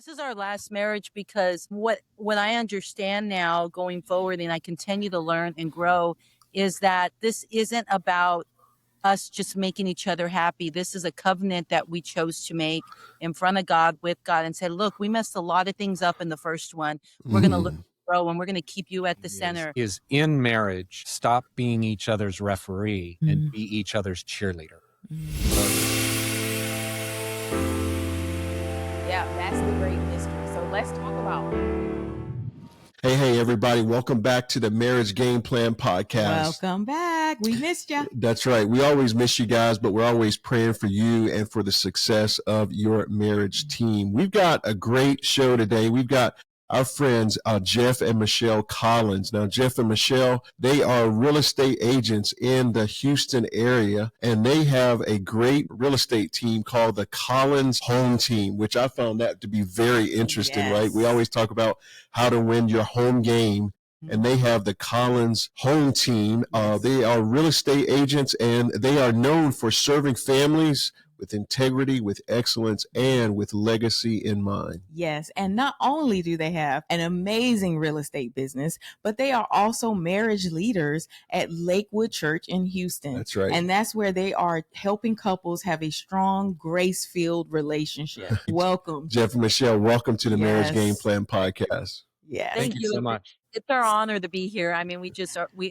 This is our last marriage because what I understand now going forward, and I continue to learn and grow, is that this isn't about us just making each other happy. This is a covenant that we chose to make in front of God, with God, and said, look, we messed a lot of things up in the first one. We're going to look grow, and we're going to keep you at the center. Is in marriage, stop being each other's referee and be each other's cheerleader. Yeah, that's the great mystery. So let's talk about. Hey, everybody. Welcome back to the Marriage Game Plan Podcast. Welcome back. We missed you. That's right. We always miss you guys, but we're always praying for you and for the success of your marriage team. We've got a great show today. We've got our friends, Jeff and Michelle Collins. Now, Jeff and Michelle, they are real estate agents in the Houston area, and they have a great real estate team called the Collins Home Team, which I found that to be very interesting, right? We always talk about how to win your home game, and they have the Collins Home Team. They are real estate agents, and they are known for serving families with integrity, with excellence, and with legacy in mind. Yes. And not only do they have an amazing real estate business, but they are also marriage leaders at Lakewood Church in Houston. That's right. And that's where they are helping couples have a strong, grace-filled relationship. Welcome. Jeff and Michelle, welcome to the Marriage Game Plan Podcast. Yeah. Thank you so much. It's our honor to be here. I mean, we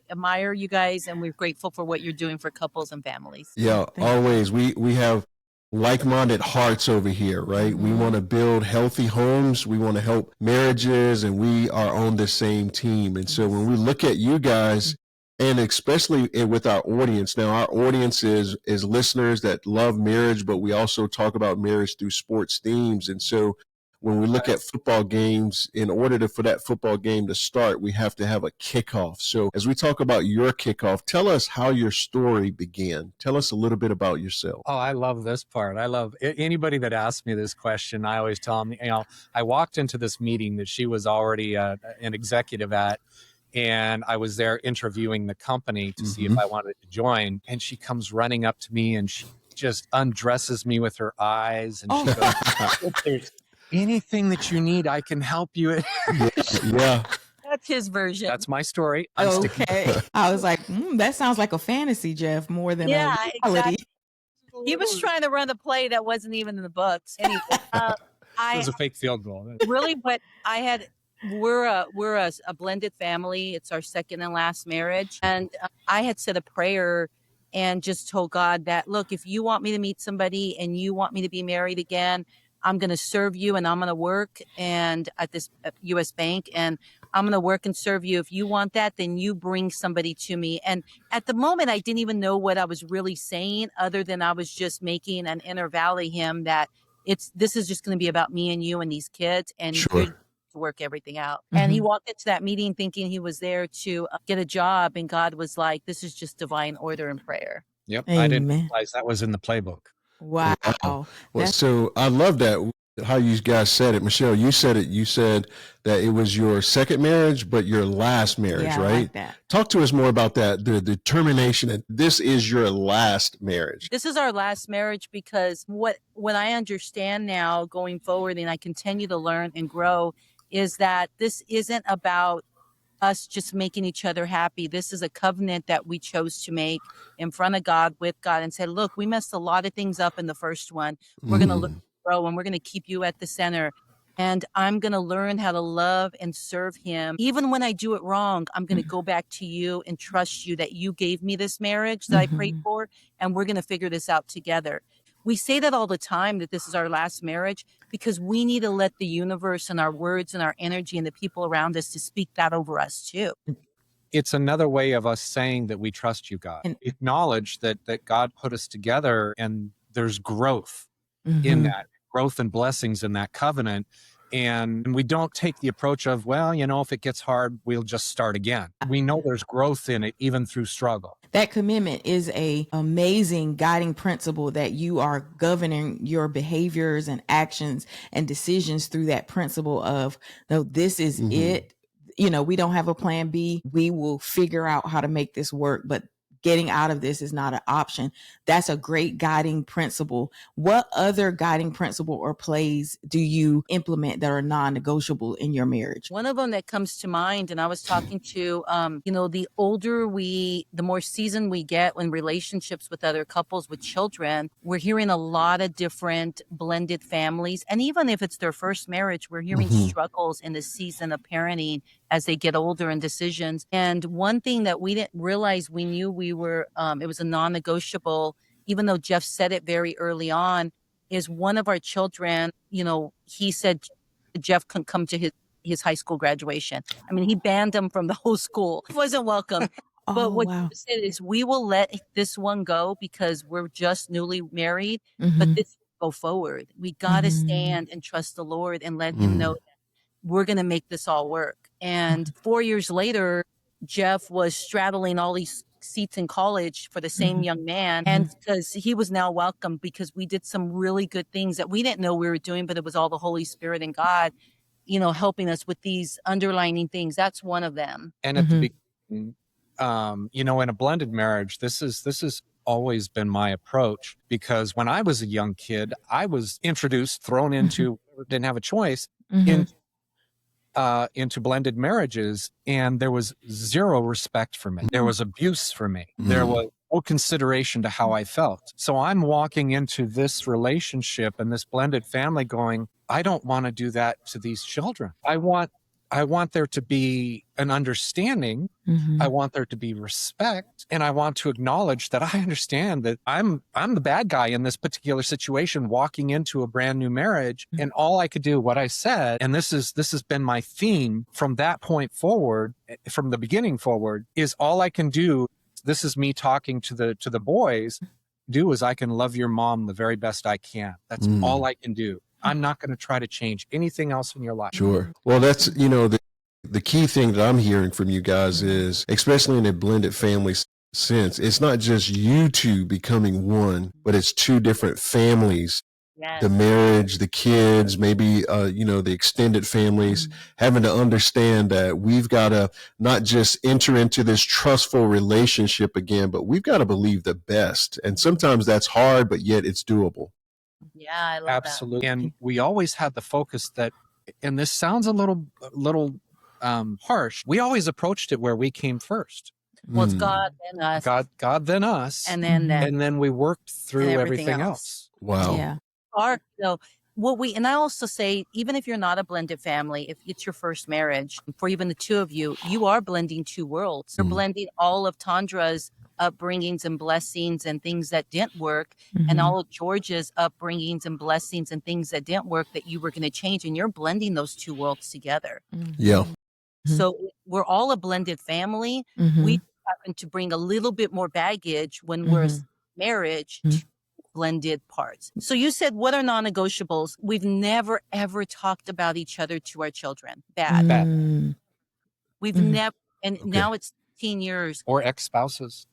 admire you guys, and we're grateful for what you're doing for couples and families. Yeah, always. We have like-minded hearts over here, right? We want to build healthy homes. We want to help marriages, and we are on the same team. And so when we look at you guys, and especially with our audience, now our audience is listeners that love marriage, but we also talk about marriage through sports themes. And so when we look at football games, in order for that football game to start, we have to have a kickoff. So as we talk about your kickoff, tell us how your story began. Tell us a little bit about yourself. Oh, I love this part. I love anybody that asks me this question. I always tell them, I walked into this meeting that she was already an executive at, and I was there interviewing the company to see if I wanted to join. And she comes running up to me, and she just undresses me with her eyes. And she goes, if there's anything that you need, I can help you. Yeah. That's his version. That's my story. Okay. I was like, that sounds like a fantasy, Jeff, more than a reality. Exactly. He was trying to run a play that wasn't even in the books. Anyway, it was a fake field goal. Really, but we're a blended family. It's our second and last marriage. And I had said a prayer and just told God that, look, if you want me to meet somebody and you want me to be married again, I'm going to serve you, and I'm going to work and at this U.S. bank, and I'm going to work and serve you. If you want that, then you bring somebody to me. And at the moment, I didn't even know what I was really saying, other than I was just making an inner valley hymn that this is just going to be about me and you and these kids, and you're to work everything out. And he walked into that meeting thinking he was there to get a job, and God was like, this is just divine order and prayer. Yep. Amen. I didn't realize that was in the playbook. Wow. Well, so I love that, how you guys said it. Michelle, you said that it was your second marriage, but your last marriage, right? I like that. Talk to us more about that, the determination that this is your last marriage. This is our last marriage because what I understand now going forward, and I continue to learn and grow, is that this isn't about us just making each other happy. This is a covenant that we chose to make in front of God, with God, and said, look, we messed a lot of things up in the first one. We're going to look grow, and we're going to keep you at the center. And I'm going to learn how to love and serve him. Even when I do it wrong, I'm going to go back to you and trust you that you gave me this marriage that I prayed for, and we're going to figure this out together. We say that all the time, that this is our last marriage, because we need to let the universe and our words and our energy and the people around us to speak that over us too. It's another way of us saying that we trust you, God. And acknowledge that God put us together, and there's growth in that, growth and blessings in that covenant. And we don't take the approach of, well, if it gets hard, we'll just start again. We know there's growth in it, even through struggle. That commitment is an amazing guiding principle, that you are governing your behaviors and actions and decisions through that principle of, no, this is it. We don't have a plan B. We will figure out how to make this work. But getting out of this is not an option. That's a great guiding principle. What other guiding principle or plays do you implement that are non-negotiable in your marriage? One of them that comes to mind, and I was talking to, the older the more seasoned we get in relationships with other couples with children, we're hearing a lot of different blended families. And even if it's their first marriage, we're hearing struggles in the season of parenting as they get older and decisions. And one thing that we didn't realize, we knew it was a non-negotiable, even though Jeff said it very early on, is one of our children, he said Jeff couldn't come to his high school graduation. I mean, he banned him from the whole school. He wasn't welcome. But what wow. he said is, we will let this one go because we're just newly married, Mm-hmm. but this will go forward. We got to stand and trust the Lord and let him know that we're going to make this all work. And 4 years later, Jeff was straddling all these seats in college for the same young man. And because he was now welcome, because we did some really good things that we didn't know we were doing, but it was all the Holy Spirit and God, helping us with these underlining things. That's one of them. And at the beginning, in a blended marriage, this is always been my approach, because when I was a young kid, I was thrown into, didn't have a choice, into blended marriages, and there was zero respect for me. There was abuse for me. There was no consideration to how I felt. So I'm walking into this relationship and this blended family going, I don't want to do that to these children. I want there to be an understanding. I want there to be respect. And I want to acknowledge that I understand that I'm the bad guy in this particular situation, walking into a brand new marriage. And all I could do, what I said, and this has been my theme from that point forward, from the beginning forward, is all I can do. This is me talking to the boys. Do is I can love your mom the very best I can. That's all I can do. I'm not going to try to change anything else in your life. Sure. Well, that's, the key thing that I'm hearing from you guys is, especially in a blended family sense, it's not just you two becoming one, but it's two different families. Yes. The marriage, the kids, maybe, the extended families, having to understand that we've got to not just enter into this trustful relationship again, but we've got to believe the best. And sometimes that's hard, but yet it's doable. Yeah, I love Absolutely. that. And we always had the focus that, and this sounds a little harsh, we always approached it where we came first. Well, it's God, then us. God, then us. And then we worked through and everything else. Wow. Yeah. And I also say, even if you're not a blended family, if it's your first marriage, for even the two of you, you are blending two worlds. You're blending all of Tandra's upbringings and blessings and things that didn't work, and all of George's upbringings and blessings and things that didn't work that you were going to change, and you're blending those two worlds together. Yeah. So we're all a blended family. We happen to bring a little bit more baggage when we're marriage to blended parts. So you said, what are non-negotiables? We've never, ever talked about each other to our children. Bad. We've never, and now it's 15 years. Or ex-spouses.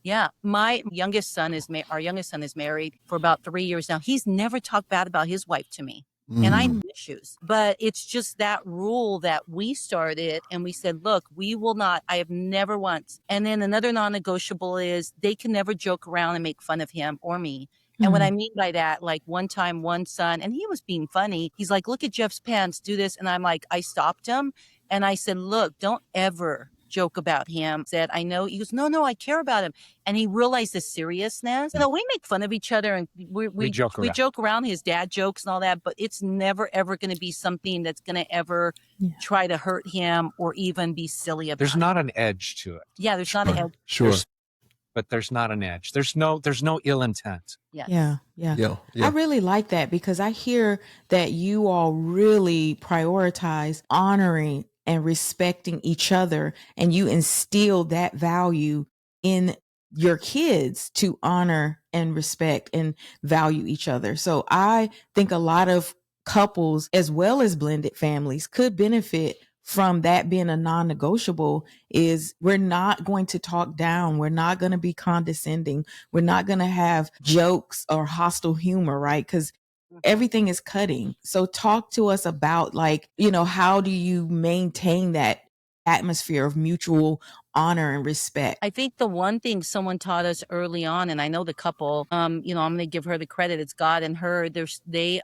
Yeah. Our youngest son is married for about 3 years now. He's never talked bad about his wife to me. And I have issues, but it's just that rule that we started, and we said, look, we will not, I have never once. And then another non-negotiable is they can never joke around and make fun of him or me. And what I mean by that, like one time, one son, and he was being funny. He's like, look at Jeff's pants, do this. And I'm like, I stopped him. And I said, look, don't ever joke about him. Said, I know. He goes, no, I care about him. And he realized the seriousness. We make fun of each other, and we joke around, his dad jokes and all that, but it's never, ever going to be something that's going to ever try to hurt him or even be silly about it. There's not an edge to it. Yeah, there's not an edge. Sure. But there's not an edge. There's no ill intent. Yes. Yeah. I really like that, because I hear that you all really prioritize honoring and respecting each other, and you instill that value in your kids to honor and respect and value each other. So I think a lot of couples, as well as blended families, could benefit from that being a non-negotiable. Is we're not going to talk down. We're not going to be condescending. We're not going to have jokes or hostile humor, right? Because everything is cutting. So talk to us about, how do you maintain that atmosphere of mutual honor and respect? I think the one thing someone taught us early on, and I know the couple, I'm going to give her the credit. It's God and her. They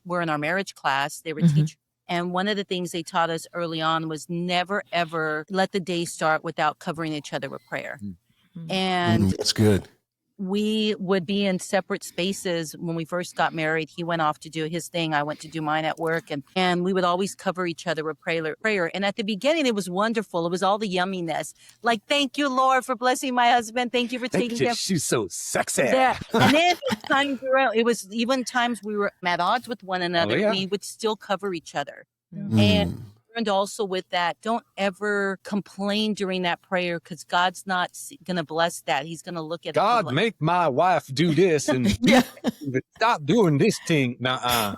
were in our marriage class. They were teachers. And one of the things they taught us early on was never, ever let the day start without covering each other with prayer. And that's good. we would be in separate spaces. When we first got married, he went off to do his thing. I went to do mine at work, and we would always cover each other with prayer. And at the beginning, it was wonderful. It was all the yumminess. Like, thank you, Lord, for blessing my husband. Thank you for taking care. She's so sexy. Yeah. And then it was even times we were at odds with one another. We would still cover each other. And also with that, don't ever complain during that prayer, because God's not going to bless that. He's going to look at God, make my wife do this and stop doing this thing. Oh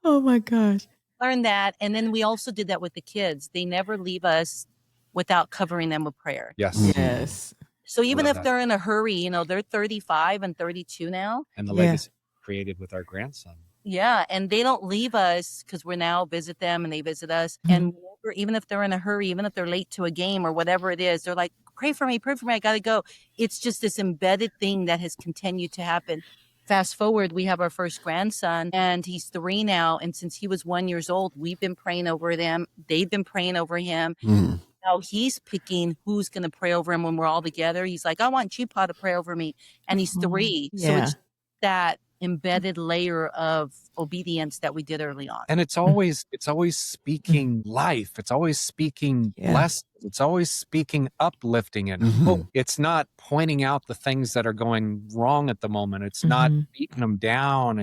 my gosh. Learn that. And then we also did that with the kids. They never leave us without covering them with prayer. Yes. So even if they're in a hurry, they're 35 and 32 now. And the legacy created with our grandson. Yeah, and they don't leave us, because we're now visit them and they visit us. And even if they're in a hurry, even if they're late to a game or whatever it is, they're like, pray for me, I got to go. It's just this embedded thing that has continued to happen. Fast forward, we have our first grandson, and he's 3 now. And since he was 1 year old, we've been praying over them. They've been praying over him. Now he's picking who's going to pray over him when we're all together. He's like, I want Chipa to pray over me. And he's 3. So it's that embedded layer of obedience that we did early on. And it's always speaking life. It's always speaking blessings. It's always speaking uplifting and hope. It's not pointing out the things that are going wrong at the moment. It's not beating them down.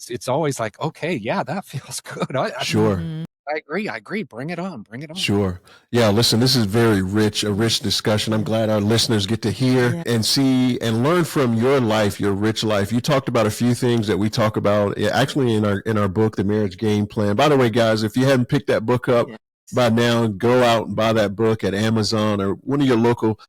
It's always like, okay, yeah, that feels good. I agree. Bring it on. Sure. Yeah, listen, this is very rich, a rich discussion. I'm glad our listeners get to hear and see and learn from your life, your rich life. You talked about a few things that we talk about actually in our book, The Marriage Game Plan. By the way, guys, if you haven't picked that book up by now, go out and buy that book at Amazon or one of your local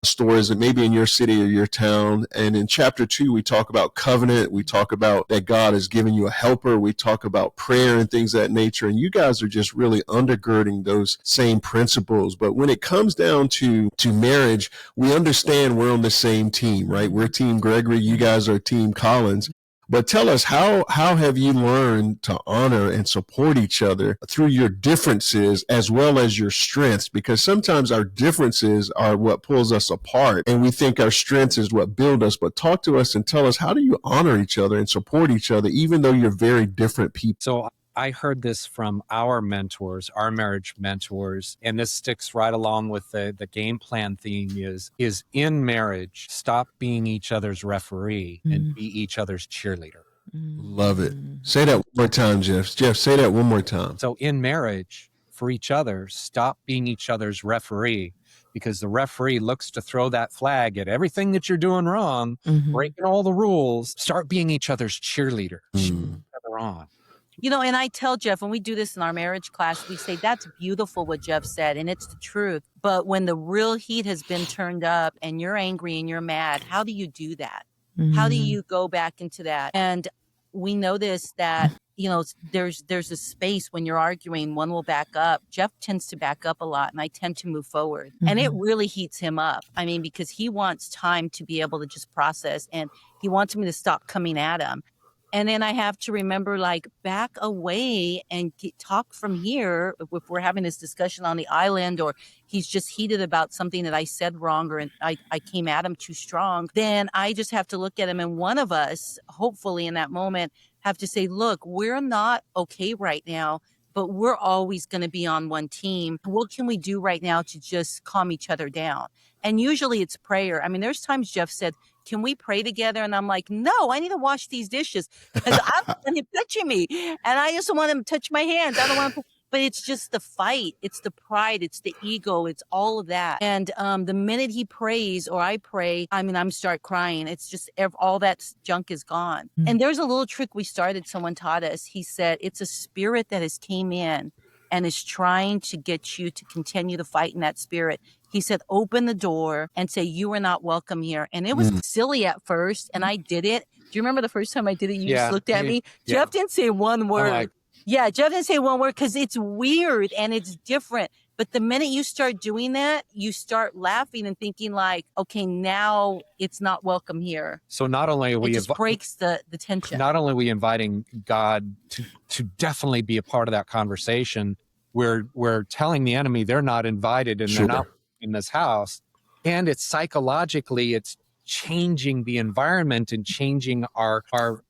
stores, and maybe in your city or your town. And in chapter 2, we talk about covenant. We talk about that God has given you a helper. We talk about prayer and things of that nature. And you guys are just really undergirding those same principles. But when it comes down to marriage, we understand we're on the same team, right? We're Team Gregory. You guys are Team Collins. But tell us, how have you learned to honor and support each other through your differences as well as your strengths? Because sometimes our differences are what pulls us apart, and we think our strengths is what build us. But talk to us and tell us, how do you honor each other and support each other, even though you're very different people? So I heard this from our mentors, our marriage mentors, and this sticks right along with the game plan theme is in marriage, stop being each other's referee and be each other's cheerleader. Love it. Say that one more time, Jeff. Jeff, say that one more time. So in marriage, for each other, stop being each other's referee, because the referee looks to throw that flag at everything that you're doing wrong, breaking all the rules. Start being each other's cheerleader. Cheer each other on. And I tell Jeff, when we do this in our marriage class, we say, that's beautiful what Jeff said, and it's the truth. But when the real heat has been turned up and you're angry and you're mad, how do you do that? How do you go back into that? And we notice that, there's a space when you're arguing, one will back up. Jeff tends to back up a lot, and I tend to move forward. And it really heats him up. I mean, because he wants time to be able to just process, and he wants me to stop coming at him. And then I have to remember, back away and talk from here. If we're having this discussion on the island, or he's just heated about something that I said wrong, or I came at him too strong, then I just have to look at him. And one of us, hopefully in that moment, have to say, look, we're not okay right now, but we're always going to be on one team. What can we do right now to just calm each other down? And usually it's prayer. I mean, there's times Jeff said, can we pray together? And I'm like, no, I need to wash these dishes, because I don't want him touching me. And I just want him to touch my hands. I don't want him. But it's just the fight. It's the pride. It's the ego. It's all of that. And the minute he prays or I pray, I'm start crying. It's just all that junk is gone. And there's a little trick we started. Someone taught us. He said, it's a spirit that has came in and is trying to get you to continue to fight in that spirit. He said, open the door and say, you are not welcome here. And it was silly at first, and I did it. Do you remember the first time I did it? You just looked at me. Jeff didn't say one word. Jeff didn't say one word, because it's weird and it's different. But the minute you start doing that, you start laughing and thinking like, okay, now it's not welcome here. So not only are It we just breaks the tension. not only are we inviting God to definitely be a part of that conversation, we're telling the enemy they're not invited and Sure. they're not in this house. And it's psychologically, it's changing the environment and changing our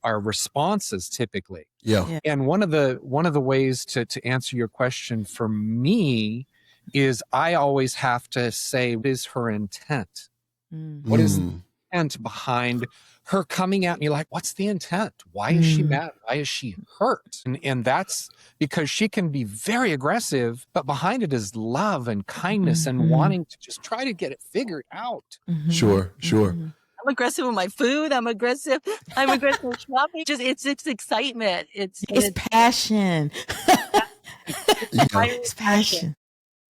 responses typically. Yeah. Yeah. And one of the ways to answer your question for me is I always have to say, what is her intent? What is the intent behind her coming at me like, what's the intent? Why is she mad? Why is she hurt? And that's because she can be very aggressive, but behind it is love and kindness and wanting to just try to get it figured out. Sure. I'm aggressive with my food. I'm aggressive with shopping. It's excitement. It's passion. Yeah. It's passion.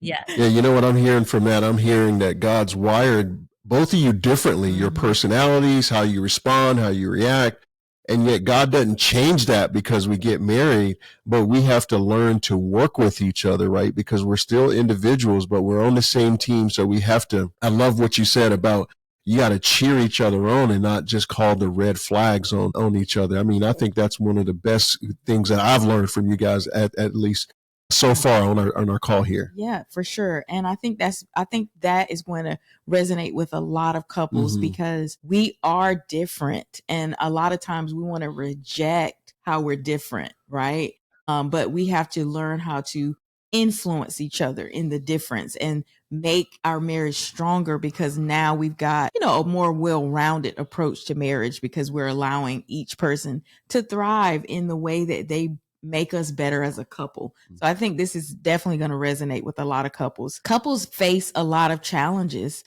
Yeah. Yeah, you know what I'm hearing from that? I'm hearing that God's wired both of you differently, your personalities, how you respond, how you react. And yet God doesn't change that because we get married, but we have to learn to work with each other, right? Because we're still individuals, but we're on the same team. So we have to, I love what you said about you got to cheer each other on and not just call the red flags on each other. I mean, I think that's one of the best things that I've learned from you guys at least so far on our call here. Yeah, for sure. And I think that is going to resonate with a lot of couples because we are different. And a lot of times we want to reject how we're different, right? But we have to learn how to influence each other in the difference and make our marriage stronger because now we've got, a more well-rounded approach to marriage because we're allowing each person to thrive in the way that they make us better as a couple. So I think this is definitely going to resonate with a lot of couples. Couples face a lot of challenges.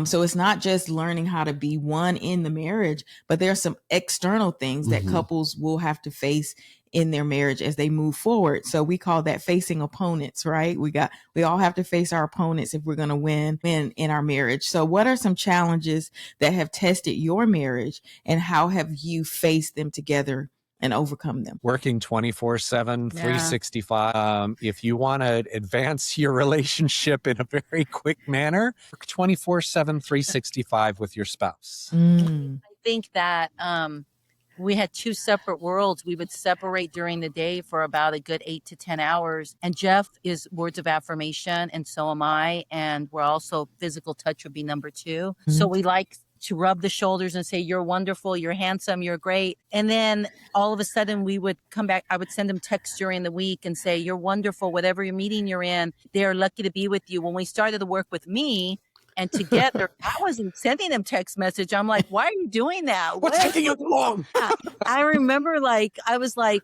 So it's not just learning how to be one in the marriage, but there are some external things that couples will have to face in their marriage as they move forward. So we call that facing opponents, right? We all have to face our opponents if we're going to win in our marriage. So what are some challenges that have tested your marriage and how have you faced them together and overcome them? Working 24/7, 365. If you want to advance your relationship in a very quick manner, work 24/7, 365 with your spouse. I think that we had two separate worlds. We would separate during the day for about a good 8 to 10 hours. And Jeff is words of affirmation, and so am I. And we're also physical touch would be number 2. So we like to rub the shoulders and say, you're wonderful, you're handsome, you're great. And then all of a sudden we would come back. I would send him texts during the week and say, you're wonderful, whatever meeting you're in, they're lucky to be with you. When we started to work with me and together, I wasn't sending him text message. I'm like, why are you doing that? What's taking you long? I remember I was like,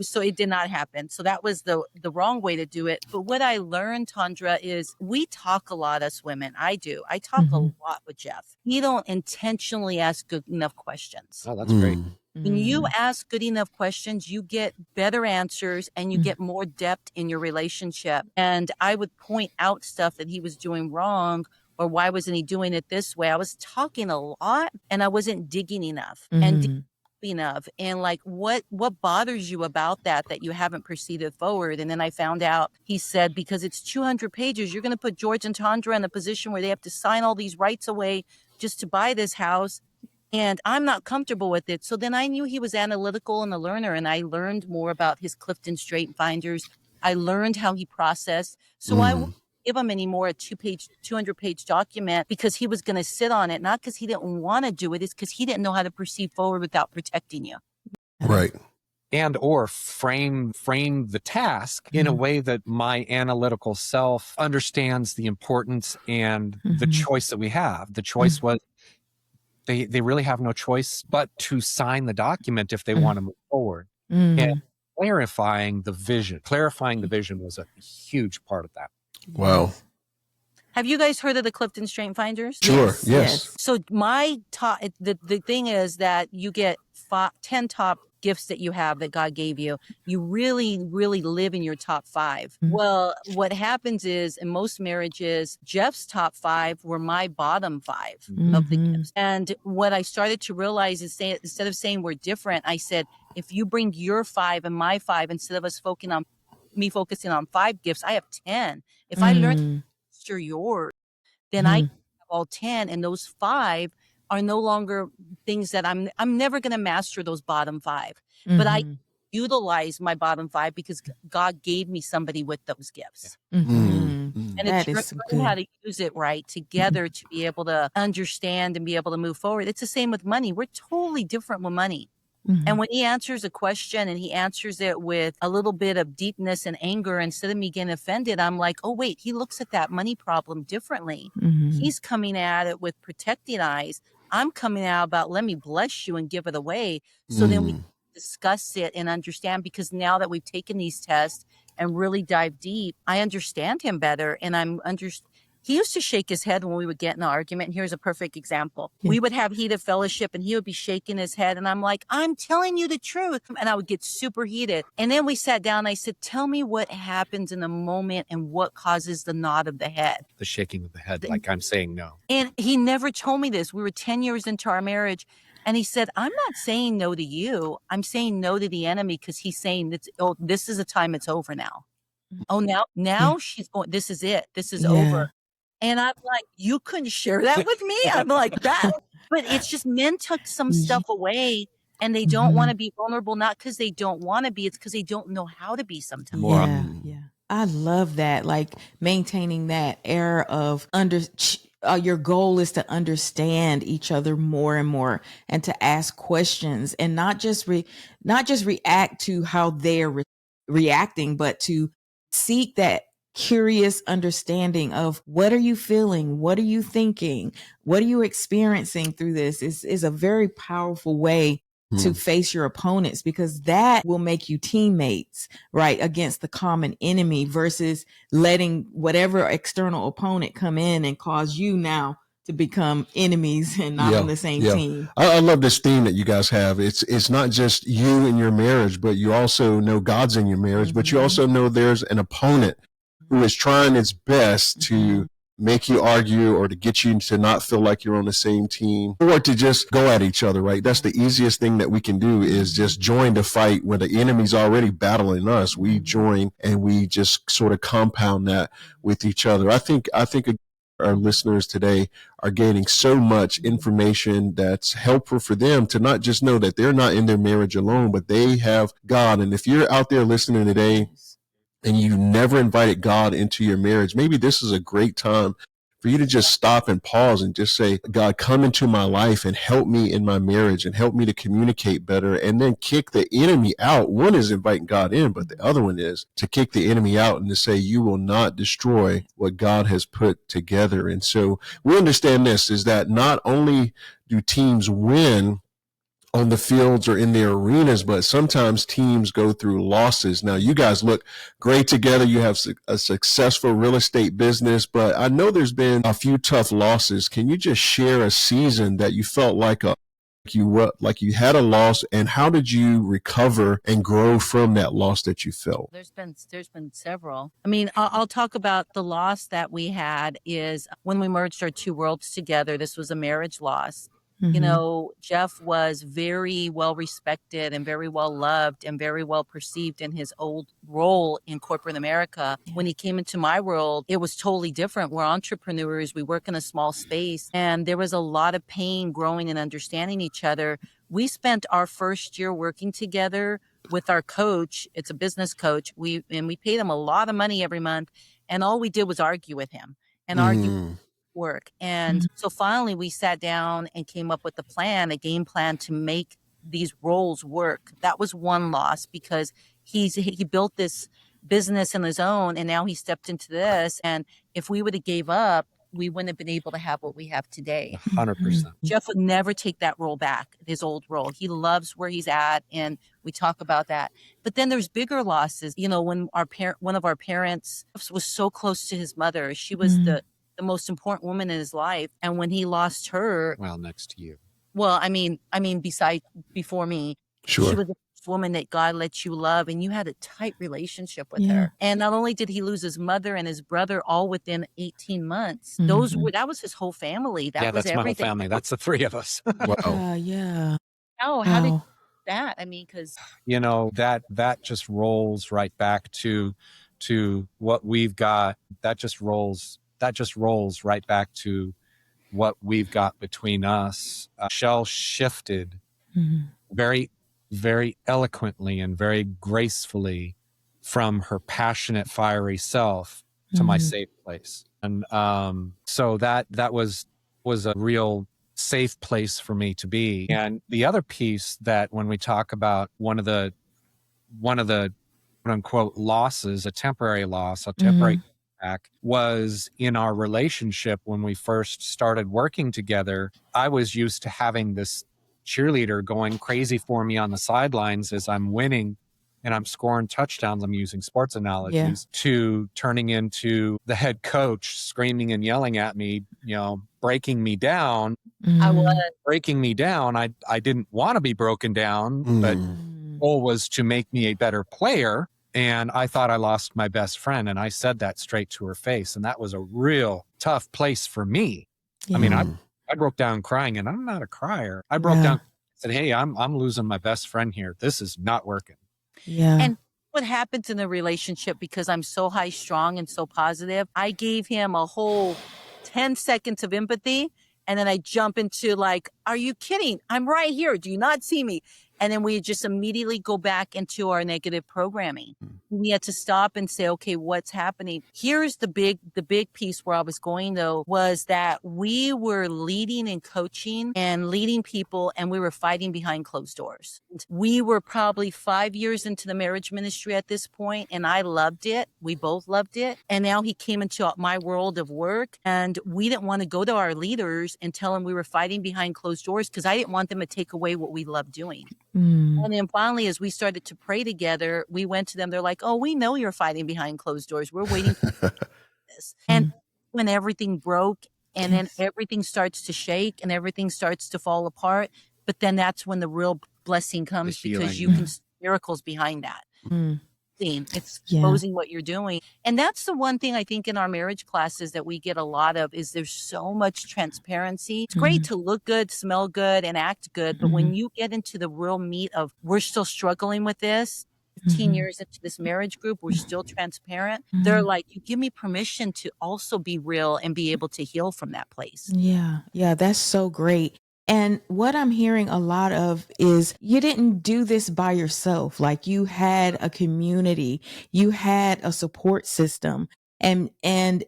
so it did not happen. So that was the wrong way to do it. But what I learned, Tandra, is we talk a lot, us women. I do. I talk a lot with Jeff. He don't intentionally ask good enough questions. Oh, that's great. When you ask good enough questions, you get better answers and you get more depth in your relationship. And I would point out stuff that he was doing wrong, or why wasn't he doing it this way? I was talking a lot and I wasn't digging enough and enough. And like, what bothers you about that you haven't proceeded forward? And then I found out, he said, because it's 200 pages, you're going to put George and Tandra in a position where they have to sign all these rights away just to buy this house. And I'm not comfortable with it. So then I knew he was analytical and a learner. And I learned more about his Clifton Straight Finders. I learned how he processed. So I wouldn't give him anymore a 200-page document because he was going to sit on it, not because he didn't want to do it. It's because he didn't know how to proceed forward without protecting you. Right. And or frame the task in a way that my analytical self understands the importance and the choice that we have. The choice was they really have no choice but to sign the document if they want to move forward. And clarifying the vision was a huge part of that. Wow. Have you guys heard of the Clifton Strength Finders? Sure. Yes. So my top, the thing is that you get 10 top gifts that you have that God gave you. You really, really live in your top 5. Well, what happens is in most marriages, Jeff's top 5 were my bottom 5 of the gifts. And what I started to realize is instead of saying we're different, I said, if you bring your 5 and my 5, instead of us me focusing on 5 gifts, I have 10. If I learn to master yours, then I have all 10, and those 5 are no longer things that I'm never going to master those bottom 5, but I utilize my bottom 5 because God gave me somebody with those gifts. And That it's is learning how good. to use it right together to be able to understand and be able to move forward. It's the same with money. We're totally different with money. And when he answers a question and he answers it with a little bit of deepness and anger, instead of me getting offended, I'm like, oh, wait, he looks at that money problem differently. He's coming at it with protecting eyes. I'm coming out about, let me bless you and give it away. So then we discuss it and understand, because now that we've taken these tests and really dive deep, I understand him better. And he used to shake his head when we would get in an argument. And here's a perfect example. Yeah. We would have heated fellowship and he would be shaking his head. And I'm like, I'm telling you the truth. And I would get super heated. And then we sat down and I said, tell me what happens in the moment and what causes the nod of the head. The shaking of the head, like I'm saying no. And he never told me this. We were 10 years into our marriage. And he said, I'm not saying no to you. I'm saying no to the enemy, because he's saying, this is a time it's over now. Oh, now she's going, this is it. This is over. And I'm like, you couldn't share that with me? I'm like, that. But it's just men took some stuff away and they don't want to be vulnerable, not because they don't want to be. It's because they don't know how to be sometimes. Yeah. I love that. Like maintaining that air of your goal is to understand each other more and more, and to ask questions and not just react to how they're reacting, but to seek that curious understanding of, what are you feeling? What are you thinking? What are you experiencing through this? Is a very powerful way to face your opponents, because that will make you teammates, right, against the common enemy, versus letting whatever external opponent come in and cause you now to become enemies and not on the same team. I love this theme that you guys have. It's not just you in your marriage, but you also know God's in your marriage, but you also know there's an opponent who is trying its best to make you argue, or to get you to not feel like you're on the same team, or to just go at each other, right? That's the easiest thing that we can do, is just join the fight when the enemy's already battling us. We join and we just sort of compound that with each other. I think our listeners today are gaining so much information that's helpful for them to not just know that they're not in their marriage alone, but they have God. And if you're out there listening today and you never invited God into your marriage, maybe this is a great time for you to just stop and pause and just say, God, come into my life and help me in my marriage and help me to communicate better, and then kick the enemy out. One is inviting God in, but the other one is to kick the enemy out and to say, you will not destroy what God has put together. And so we understand this, is that not only do teams win on the fields or in their arenas, but sometimes teams go through losses. Now, you guys look great together. You have a successful real estate business, but I know there's been a few tough losses. Can you just share a season that you felt like you had a loss, and how did you recover and grow from that loss that you felt? There's been several. I mean, I'll talk about the loss that we had is when we merged our 2 worlds together. This was a marriage loss. You know, Jeff was very well respected and very well loved and very well perceived in his old role in corporate America. When he came into my world, it was totally different. We're entrepreneurs. We work in a small space, and there was a lot of pain growing and understanding each other. We spent our first year working together with our coach. It's a business coach. We paid him a lot of money every month, and all we did was argue with him and argue work. And so finally we sat down and came up with a game plan to make these roles work. That was one loss, because he built this business on his own, and now he stepped into this. And if we would have gave up, we wouldn't have been able to have what we have today. 100%. Jeff would never take that role back, his old role. He loves where he's at, and we talk about that. But then there's bigger losses. You know, when one of our parents was so close to his mother, she was the most important woman in his life. And when he lost her, Well, next to you. well, I mean, before me, she was the first woman that God let you love, and you had a tight relationship with her. And not only did he lose his mother and his brother all within 18 months, that was his whole family. That was that's everything. my whole family. That's the 3 of us. Wow. Yeah. Oh, how did that? I mean, because that just rolls right back to what we've got. That just rolls right back to what we've got between us. Shell shifted very, very eloquently and very gracefully from her passionate, fiery self to my safe place. And so that was a real safe place for me to be. And the other piece that when we talk about one of the quote unquote losses, a temporary loss, a temporary back, was in our relationship when we first started working together. I was used to having this cheerleader going crazy for me on the sidelines as I'm winning and I'm scoring touchdowns. I'm using sports analogies to turning into the head coach screaming and yelling at me, breaking me down. I was. Breaking me down. I didn't want to be broken down, but the goal was to make me a better player. And I thought I lost my best friend. And I said that straight to her face. And that was a real tough place for me. I mean, I broke down crying, and I'm not a crier. I broke down, said, hey, I'm losing my best friend here. This is not working. Yeah. And what happens in the relationship, because I'm so high strung and so positive, I gave him a whole 10 seconds of empathy. And then I jump into like, are you kidding? I'm right here. Do you not see me? And then we just immediately go back into our negative programming. We had to stop and say, okay, what's happening? Here's the big piece where I was going, though, was that we were leading and coaching and leading people, and we were fighting behind closed doors. We were probably 5 years into the marriage ministry at this point, and I loved it. We both loved it. And now he came into my world of work, and we didn't want to go to our leaders and tell them we were fighting behind closed doors because I didn't want them to take away what we loved doing. And then finally, as we started to pray together, we went to them. They're like, oh, we know you're fighting behind closed doors. We're waiting for this. And when everything broke and then everything starts to shake and everything starts to fall apart, but then that's when the real blessing comes because you can see miracles behind that. It's exposing what you're doing. And that's the one thing I think in our marriage classes that we get a lot of is there's so much transparency. It's great to look good, smell good, and act good. But when you get into the real meat of we're still struggling with this, 15 years into this marriage group, we're still transparent. They're like, you give me permission to also be real and be able to heal from that place. Yeah. That's so great. And what I'm hearing a lot of is you didn't do this by yourself. Like you had a community, you had a support system, and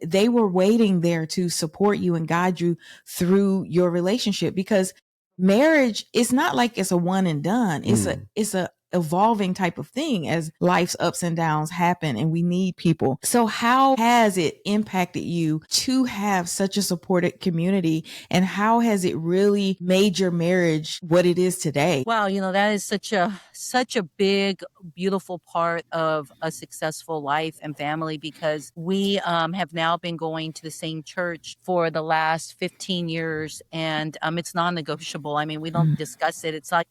they were waiting there to support you and guide you through your relationship, because marriage is not like it's a one and done. It's a evolving type of thing as life's ups and downs happen, and we need people. So how has it impacted you to have such a supported community, and how has it really made your marriage what it is today? Wow, that is such a big, beautiful part of a successful life and family, because we have now been going to the same church for the last 15 years, and it's non-negotiable. I mean, we don't discuss it. It's like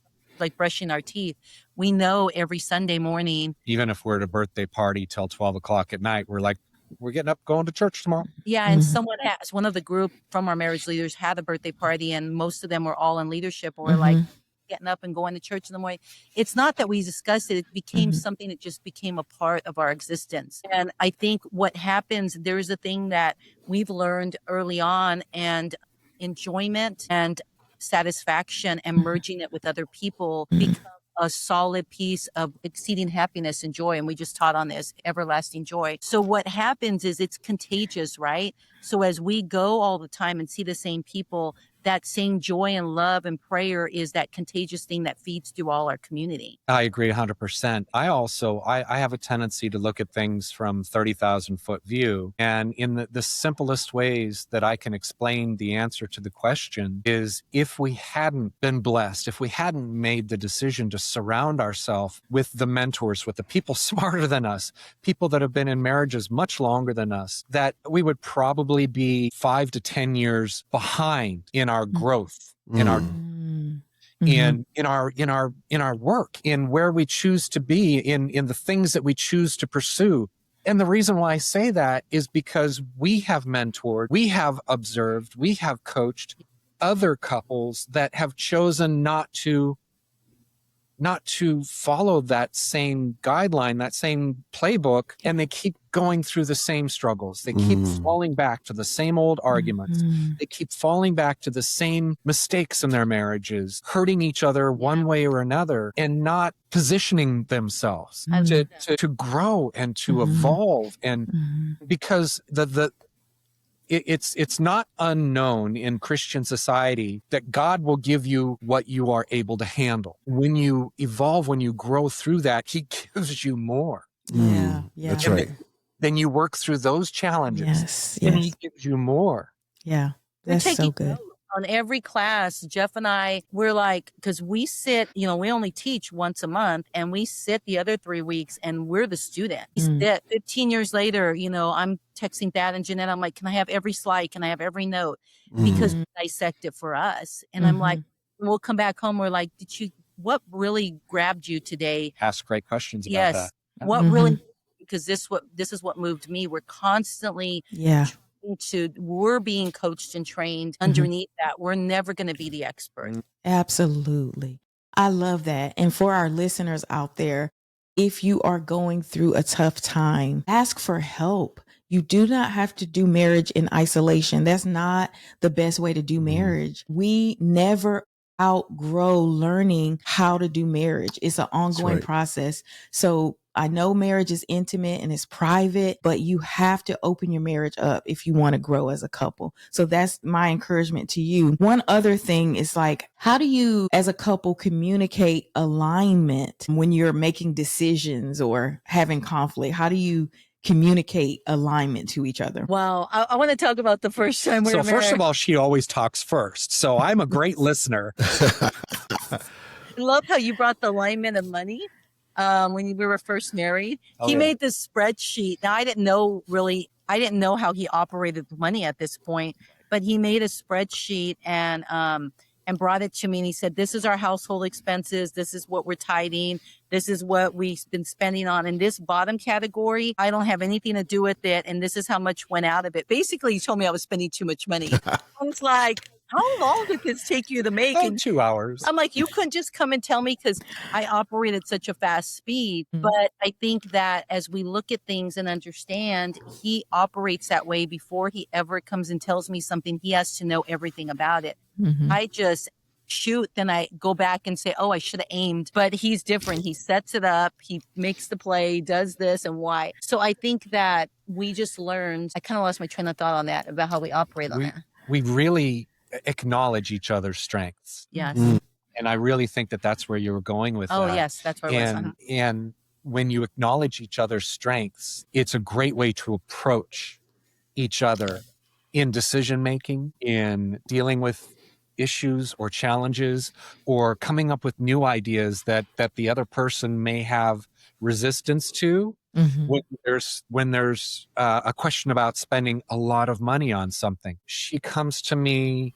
brushing our teeth. We know every Sunday morning. Even if we're at a birthday party till 12 o'clock at night, we're like, we're getting up, going to church tomorrow. Yeah. And one of the group from our marriage leaders had a birthday party, and most of them were all in leadership. And we're like getting up and going to church in the morning. It's not that we discussed it. It became something that just became a part of our existence. And I think what happens, there's a thing that we've learned early on, and enjoyment and satisfaction and merging it with other people become a solid piece of exceeding happiness and joy. And we just taught on this everlasting joy. So what happens is it's contagious, right? So as we go all the time and see the same people, that same joy and love and prayer is that contagious thing that feeds through all our community. I agree 100%. I have a tendency to look at things from 30,000 foot view. And in the simplest ways that I can explain the answer to the question is, if we hadn't been blessed, if we hadn't made the decision to surround ourselves with the mentors, with the people smarter than us, people that have been in marriages much longer than us, that we would probably be 5 to 10 years behind in our growth, in our in our work, in where we choose to be, in the things that we choose to pursue. And the reason why I say that is because we have mentored, we have observed, we have coached other couples that have chosen not to not to follow that same guideline, that same playbook, and they keep going through the same struggles. They keep falling back to the same old arguments. They keep falling back to the same mistakes in their marriages, hurting each other one way or another, and not positioning themselves to grow and to evolve. And because it's not unknown in Christian society that God will give you what you are able to handle. When you evolve, when you grow through that, he gives you more. That's right. Then you work through those challenges. And he gives you more. Yeah. That's so good. On every class, Jeff and I, we're like, because we sit, we only teach once a month, and we sit the other 3 weeks, and we're the student. We sit 15 years later, I'm texting Thad and Jeanette. I'm like, can I have every slide? Can I have every note? Because we dissect it for us. And I'm like, we'll come back home. We're like, what really grabbed you today? Ask great questions about that. What really, because this is what moved me. We're constantly we're being coached and trained underneath that. We're never going to be the expert. Absolutely. I love that. And for our listeners out there, if you are going through a tough time, ask for help. You do not have to do marriage in isolation. That's not the best way to do marriage. We never outgrow learning how to do marriage. It's an ongoing process. So I know marriage is intimate and it's private, but you have to open your marriage up if you want to grow as a couple. So that's my encouragement to you. One other thing is like, how do you as a couple communicate alignment when you're making decisions or having conflict? How do you communicate alignment to each other? Well, I want to talk about the first time we were married. So first of all, she always talks first. So I'm a great listener. I love how you brought the alignment of money. When we were first married, he made this spreadsheet. Now, I didn't know how he operated the money at this point, but he made a spreadsheet and brought it to me. And he said, this is our household expenses. This is what we're tithing. This is what we've been spending on. In this bottom category, I don't have anything to do with it. And this is how much went out of it. Basically, he told me I was spending too much money. I was like, how long did this take you to make? Oh, 2 hours. I'm like, you couldn't just come and tell me, because I operate at such a fast speed. But I think that as we look at things and understand, he operates that way. Before he ever comes and tells me something, he has to know everything about it. I just shoot, then I go back and say, oh, I should have aimed. But he's different. He sets it up. He makes the play, does this and why. So I think that we just learned, I kind of lost my train of thought on that, about how we operate on that. We really acknowledge each other's strengths. Yes. And I really think that that's where you were going with that. Oh, yes, that's where I was. And when you acknowledge each other's strengths, it's a great way to approach each other in decision-making, in dealing with issues or challenges, or coming up with new ideas that the other person may have resistance to. When there's a question about spending a lot of money on something, she comes to me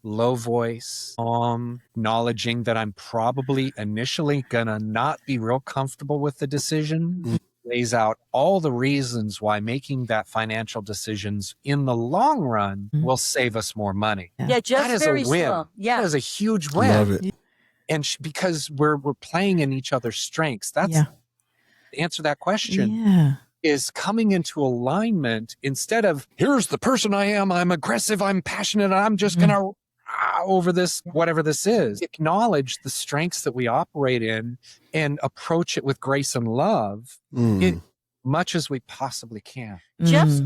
low voice, acknowledging that I'm probably initially gonna not be real comfortable with the decision, lays out all the reasons why making that financial decisions in the long run will save us more money. Yeah, just that is very a win. slow. Yeah, that is a huge win. Love it. And because we're playing in each other's strengths. That's to answer that question. Is coming into alignment instead of, here's the person I am, I'm aggressive, I'm passionate, I'm just gonna over this, whatever this is. Acknowledge the strengths that we operate in and approach it with grace and love much as we possibly can. Jeff's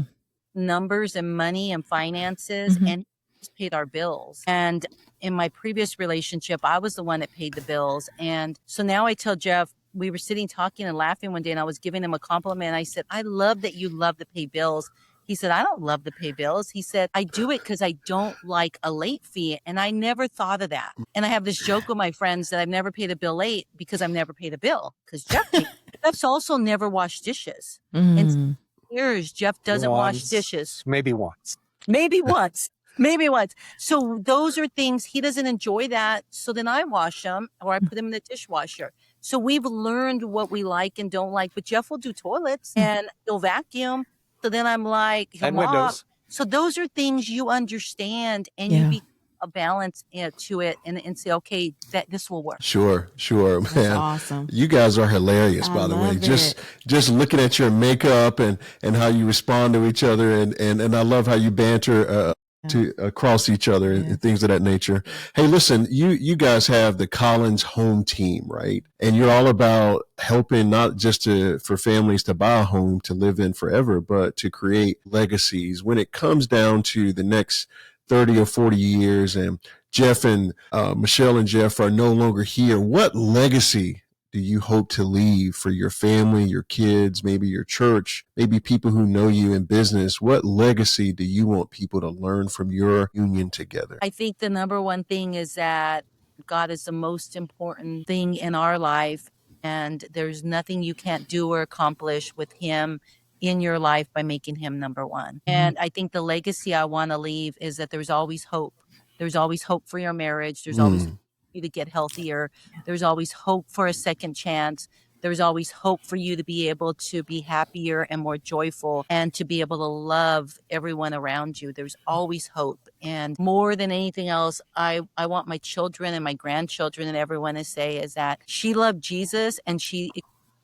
numbers and money and finances, and he's paid our bills. And in my previous relationship, I was the one that paid the bills. And so now I tell Jeff, we were sitting talking and laughing one day, and I was giving him a compliment. I said, I love that you love to pay bills. He said, I don't love to pay bills. He said, I do it because I don't like a late fee. And I never thought of that. And I have this joke with my friends that I've never paid a bill late because I've never paid a bill. Because Jeff's also never washed dishes. And years, Jeff doesn't wash dishes. Maybe once. Maybe once. Maybe once. So those are things he doesn't enjoy that. So then I wash them, or I put them in the dishwasher. So we've learned what we like and don't like. But Jeff will do toilets and he'll vacuum. So then I'm like, he'll mop. Windows. So those are things you understand, and you become a balance to it and say, okay, that this will work. Sure, man. That's awesome. You guys are hilarious, by the way. Just looking at your makeup and how you respond to each other, and I love how you banter to across each other and things of that nature. Hey, listen, you guys have the Collins Home Team, right? And you're all about helping not just for families to buy a home to live in forever, but to create legacies when it comes down to the next 30 or 40 years. And Jeff and Michelle and Jeff are no longer here. What legacy do you hope to leave for your family, your kids, maybe your church, maybe people who know you in business? What legacy do you want people to learn from your union together? I think the number one thing is that God is the most important thing in our life, and there's nothing you can't do or accomplish with him in your life by making him number one. And I think the legacy I want to leave is that there's always hope. There's always hope for your marriage. There's always hope for you to get healthier. There's always hope for a second chance. There's always hope for you to be able to be happier and more joyful and to be able to love everyone around you. There's always hope. And more than anything else, I want my children and my grandchildren and everyone to say is that she loved Jesus and she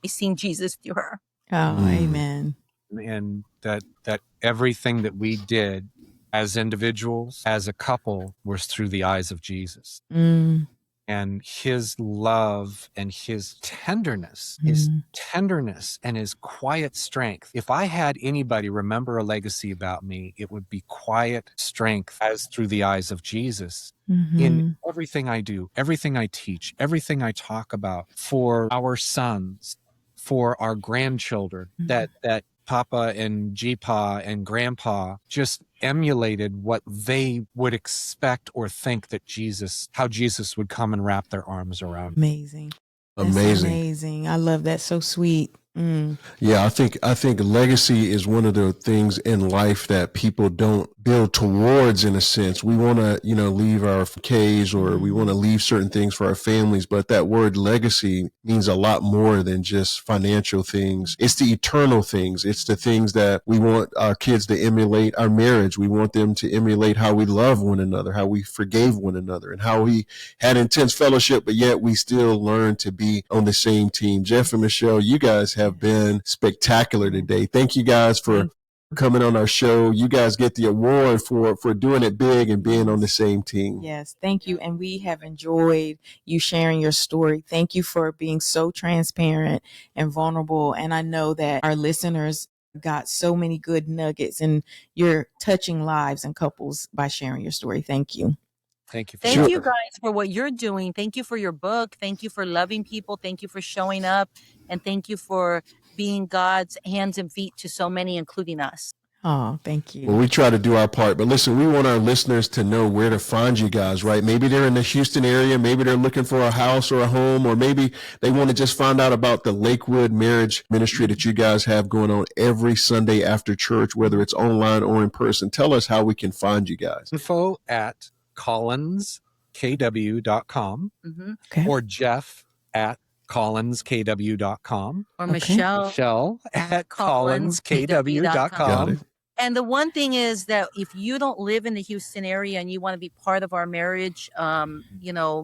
seen Jesus through her. Oh, amen. And that everything that we did as individuals, as a couple, was through the eyes of Jesus. And his love and his tenderness, his tenderness and his quiet strength. If I had anybody remember a legacy about me, it would be quiet strength as through the eyes of Jesus. In everything I do, everything I teach, everything I talk about for our sons, for our grandchildren, that Papa and G-Pa and Grandpa just emulated what they would expect or think that how Jesus would come and wrap their arms around. Amazing. Amazing. I love that. So sweet. Yeah, I think legacy is one of the things in life that people don't build towards, in a sense. We want to, leave our Ks, or we want to leave certain things for our families, but that word legacy means a lot more than just financial things. It's the eternal things. It's the things that we want our kids to emulate. Our marriage, we want them to emulate how we love one another, how we forgave one another, and how we had intense fellowship, but yet we still learn to be on the same team. Jeff and Michelle, you guys have been spectacular today. Thank you guys for coming on our show. You guys get the award for doing it big and being on the same team. Yes, thank you. And we have enjoyed you sharing your story. Thank you for being so transparent and vulnerable. And I know that our listeners got so many good nuggets, and you're touching lives and couples by sharing your story. Thank you. Thank you. Thank you guys for what you're doing. Thank you for your book. Thank you for loving people. Thank you for showing up. And thank you for being God's hands and feet to so many, including us. Oh, thank you. Well, we try to do our part, but listen, we want our listeners to know where to find you guys, right? Maybe they're in the Houston area. Maybe they're looking for a house or a home, or maybe they want to just find out about the Lakewood Marriage Ministry that you guys have going on every Sunday after church, whether it's online or in person. Tell us how we can find you guys. Info at collinskw.com or Jeff at collinskw.com or Michelle at collinskw.com. And the one thing is that if you don't live in the Houston area and you want to be part of our marriage,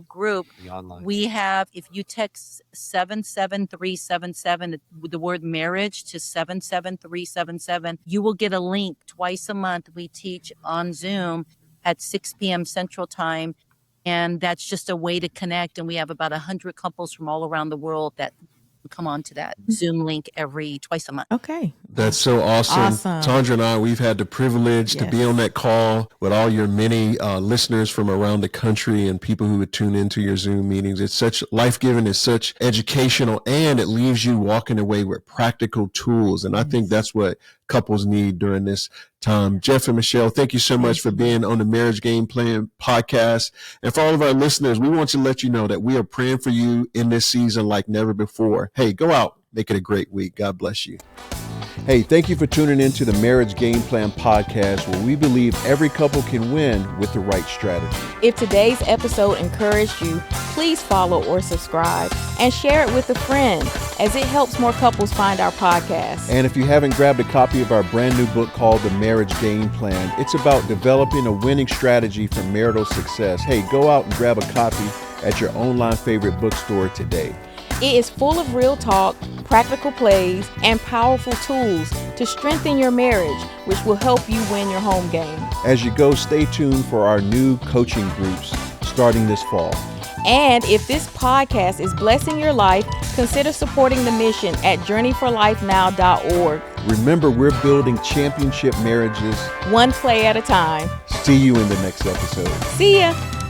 group, we have, if you text 77377, the word marriage to 77377, you will get a link. Twice a month, we teach on Zoom at 6 p.m. Central Time. And that's just a way to connect. And we have about 100 couples from all around the world that come on to that Zoom link twice a month. Okay. That's so awesome. Tandra and I, we've had the privilege to be on that call with all your many listeners from around the country and people who would tune into your Zoom meetings. It's such life-giving, it's such educational, and it leaves you walking away with practical tools. And I think that's what couples need during this time. Jeff and Michelle, thank you so much for being on the Marriage Game Plan podcast. And for all of our listeners, we want to let you know that we are praying for you in this season like never before. Hey, go out, make it a great week. God bless you. Hey, thank you for tuning in to the Marriage Game Plan podcast, where we believe every couple can win with the right strategy. If today's episode encouraged you, please follow or subscribe and share it with a friend, as it helps more couples find our podcast. And if you haven't grabbed a copy of our brand new book called The Marriage Game Plan, it's about developing a winning strategy for marital success. Hey, go out and grab a copy at your online favorite bookstore today. It is full of real talk, practical plays, and powerful tools to strengthen your marriage, which will help you win your home game. As you go, stay tuned for our new coaching groups starting this fall. And if this podcast is blessing your life, consider supporting the mission at journeyforlifenow.org. Remember, we're building championship marriages One play at a time. See you in the next episode. See ya.